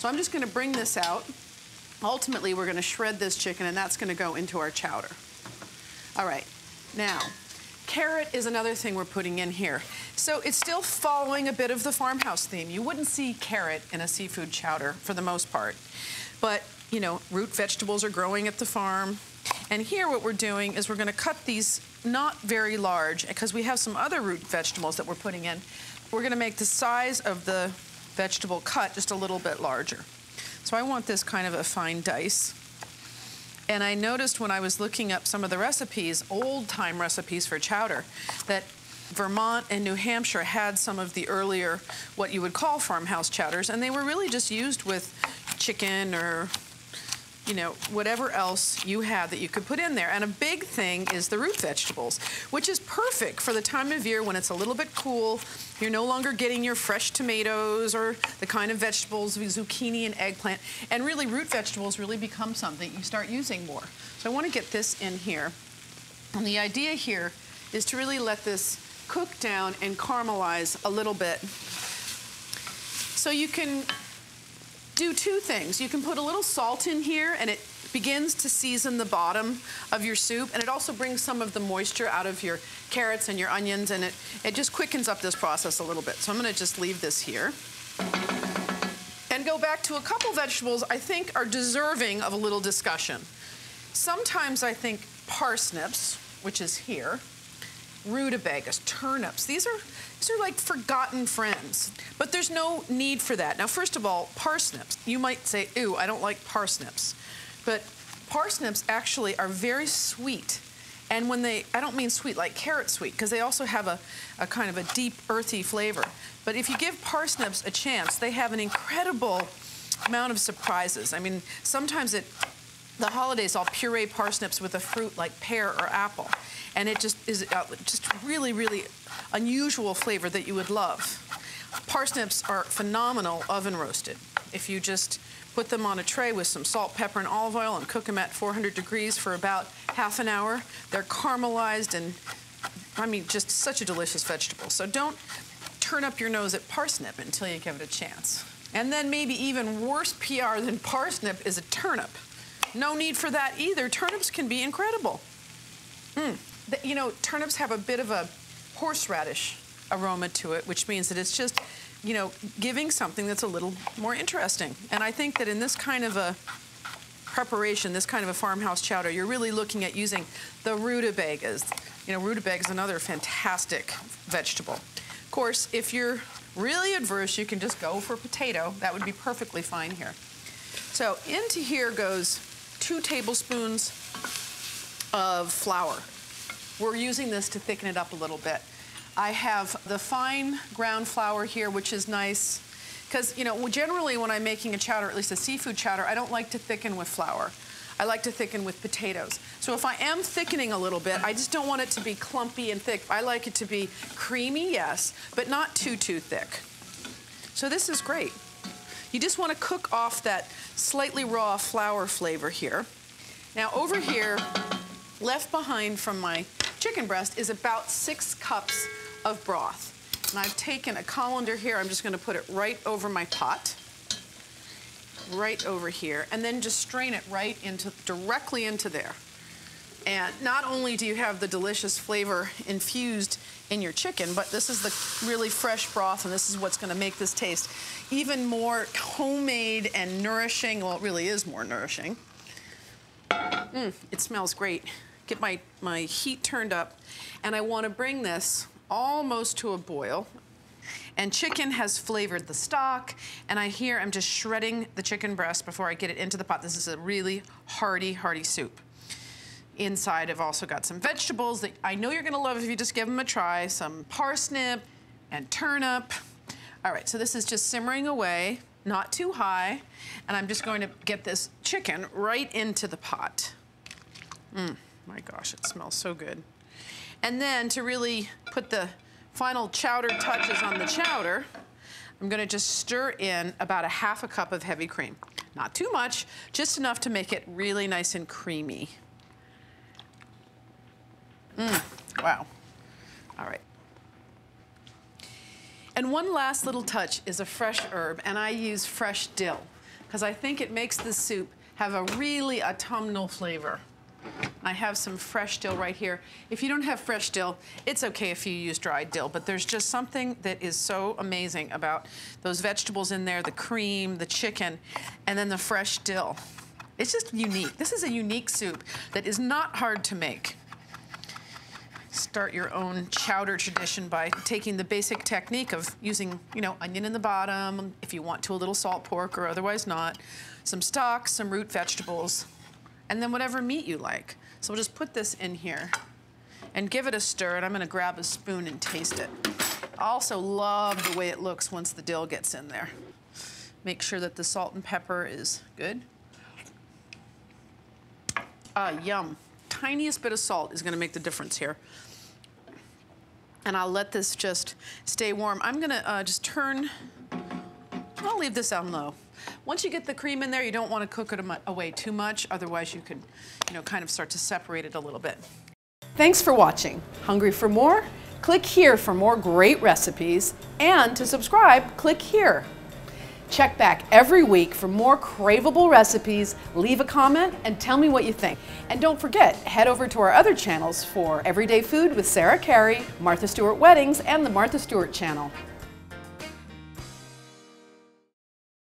So I'm just gonna bring this out. Ultimately, we're gonna shred this chicken, and that's gonna go into our chowder. All right, now, carrot is another thing we're putting in here. So it's still following a bit of the farmhouse theme. You wouldn't see carrot in a seafood chowder for the most part. But, you know, root vegetables are growing at the farm. And here what we're doing is we're gonna cut these not very large, because we have some other root vegetables that we're putting in. We're gonna make the size of the vegetable cut just a little bit larger. So I want this kind of a fine dice. And I noticed when I was looking up some of the recipes, old-time recipes for chowder, that Vermont and New Hampshire had some of the earlier, what you would call farmhouse chowders, and they were really just used with chicken or, you know, whatever else you had that you could put in there. And a big thing is the root vegetables, which is perfect for the time of year when it's a little bit cool. You're no longer getting your fresh tomatoes or the kind of vegetables, zucchini and eggplant. And really, root vegetables really become something you start using more. So I want to get this in here. And the idea here is to really let this cook down and caramelize a little bit. So you can do two things. You can put a little salt in here, and it begins to season the bottom of your soup, and it also brings some of the moisture out of your carrots and your onions, and it just quickens up this process a little bit. So I'm gonna just leave this here and go back to a couple vegetables I think are deserving of a little discussion. Sometimes I think parsnips, which is here, rutabagas, turnips, these are like forgotten friends, but there's no need for that. Now, first of all, parsnips, you might say, ooh, I don't like parsnips, but parsnips actually are very sweet. And when I don't mean sweet like carrot sweet, because they also have a kind of a deep, earthy flavor. But if you give parsnips a chance, they have an incredible amount of surprises. I mean, sometimes the holidays, I'll puree parsnips with a fruit like pear or apple. And it just is just really, really unusual flavor that you would love. Parsnips are phenomenal oven roasted. If you just put them on a tray with some salt, pepper, and olive oil and cook them at 400 degrees for about half an hour, they're caramelized and, I mean, just such a delicious vegetable. So don't turn up your nose at parsnip until you give it a chance. And then maybe even worse PR than parsnip is a turnip. No need for that either. Turnips can be incredible. You know, turnips have a bit of a horseradish aroma to it, which means that it's just, you know, giving something that's a little more interesting. And I think that in this kind of a preparation, this kind of a farmhouse chowder, you're really looking at using the rutabagas. You know, rutabaga is another fantastic vegetable. Of course, if you're really adverse, you can just go for potato. That would be perfectly fine here. So into here goes 2 tablespoons of flour. We're using this to thicken it up a little bit. I have the fine ground flour here, which is nice, because, you know, generally when I'm making a chowder, at least a seafood chowder, I don't like to thicken with flour. I like to thicken with potatoes. So if I am thickening a little bit, I just don't want it to be clumpy and thick. I like it to be creamy, yes, but not too thick. So this is great. You just want to cook off that slightly raw flour flavor here. Now over here, left behind from my chicken breast is about 6 cups of broth. And I've taken a colander here. I'm just going to put it right over my pot, right over here, and then just strain it right directly into there. And not only do you have the delicious flavor infused in your chicken, but this is the really fresh broth, and this is what's going to make this taste even more homemade and nourishing. Well, it really is more nourishing. It smells great. Get my heat turned up, and I want to bring this almost to a boil. And chicken has flavored the stock, and I'm just shredding the chicken breast before I get it into the pot. This is a really hearty soup. Inside, I've also got some vegetables that I know you're gonna love if you just give them a try. Some parsnip and turnip. All right, so this is just simmering away, not too high, and I'm just going to get this chicken right into the pot. My gosh, it smells so good. And then to really put the final chowder touches on the chowder, I'm gonna just stir in about 1/2 cup of heavy cream. Not too much, just enough to make it really nice and creamy. Wow. All right. And one last little touch is a fresh herb, and I use fresh dill. because I think it makes the soup have a really autumnal flavor. I have some fresh dill right here. If you don't have fresh dill, it's okay if you use dried dill, but there's just something that is so amazing about those vegetables in there, the cream, the chicken, and then the fresh dill. It's just unique. This is a unique soup that is not hard to make. Start your own chowder tradition by taking the basic technique of using, onion in the bottom, if you want to, a little salt pork or otherwise not, some stock, some root vegetables, and then whatever meat you like. So we'll just put this in here and give it a stir, and I'm gonna grab a spoon and taste it. I also love the way it looks once the dill gets in there. Make sure that the salt and pepper is good. Yum. Tiniest bit of salt is gonna make the difference here. And I'll let this just stay warm. I'm gonna just I'll leave this on low. Once you get the cream in there, you don't want to cook it away too much, otherwise you could, kind of start to separate it a little bit. Thanks for watching. Hungry for more? Click here for more great recipes, and to subscribe, click here. Check back every week for more craveable recipes, leave a comment, and tell me what you think. And don't forget, head over to our other channels for Everyday Food with Sarah Carey, Martha Stewart Weddings, and the Martha Stewart channel.